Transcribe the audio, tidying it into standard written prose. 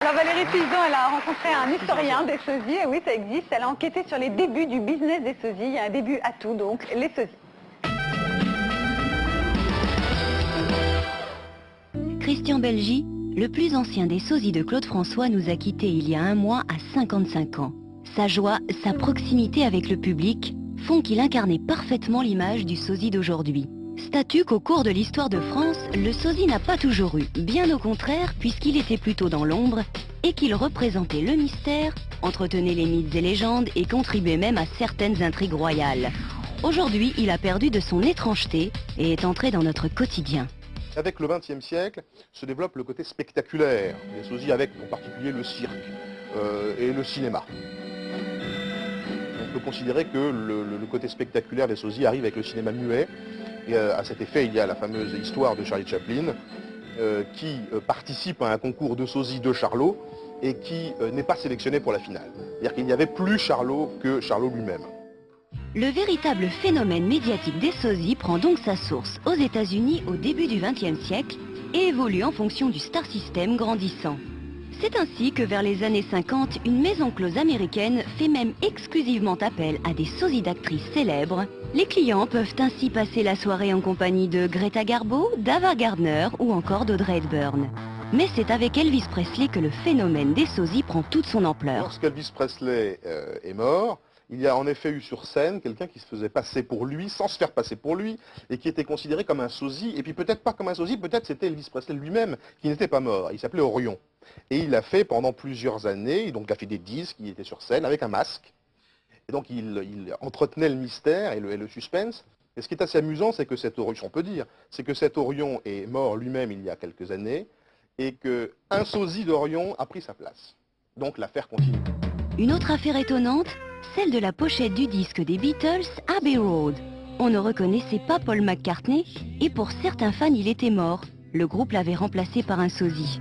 Alors Valérie Pizon, elle a rencontré un historien des sosies, et oui, ça existe. Elle a enquêté sur les débuts du business des sosies. Il y a un début à tout, donc les sosies. Christian Belgy, le plus ancien des sosies de Claude François, nous a quittés il y a un mois à 55 ans. Sa joie, sa proximité avec le public font qu'il incarnait parfaitement l'image du sosie d'aujourd'hui. Statut qu'au cours de l'histoire de France, le sosie n'a pas toujours eu, bien au contraire, puisqu'il était plutôt dans l'ombre et qu'il représentait le mystère, entretenait les mythes et légendes et contribuait même à certaines intrigues royales. Aujourd'hui, il a perdu de son étrangeté et est entré dans notre quotidien. Avec le XXe siècle se développe le côté spectaculaire, les sosies avec en particulier le cirque et le cinéma. On peut considérer que le côté spectaculaire des sosies arrive avec le cinéma muet. Et à cet effet, il y a la fameuse histoire de Charlie Chaplin qui participe à un concours de sosies de Charlot et qui n'est pas sélectionné pour la finale. C'est-à-dire qu'il n'y avait plus Charlot que Charlot lui-même. Le véritable phénomène médiatique des sosies prend donc sa source aux États-Unis au début du XXe siècle et évolue en fonction du star system grandissant. C'est ainsi que vers les années 50, une maison close américaine fait même exclusivement appel à des sosies d'actrices célèbres. Les clients peuvent ainsi passer la soirée en compagnie de Greta Garbo, d'Ava Gardner ou encore d'Audrey Hepburn. Mais c'est avec Elvis Presley que le phénomène des sosies prend toute son ampleur. Lorsqu'Elvis Presley est mort, il y a en effet eu sur scène quelqu'un qui se faisait passer pour lui, sans se faire passer pour lui, et qui était considéré comme un sosie, et puis peut-être pas comme un sosie, peut-être c'était Elvis Presley lui-même qui n'était pas mort. Il s'appelait Orion. Et il l'a fait pendant plusieurs années, donc il a fait des disques, il était sur scène avec un masque, et donc il entretenait le mystère et le suspense. Et ce qui est assez amusant, c'est que cet Orion, on peut dire, c'est que cet Orion est mort lui-même il y a quelques années, et qu'un sosie d'Orion a pris sa place. Donc l'affaire continue. Une autre affaire étonnante, celle de la pochette du disque des Beatles, Abbey Road. On ne reconnaissait pas Paul McCartney et pour certains fans il était mort. Le groupe l'avait remplacé par un sosie.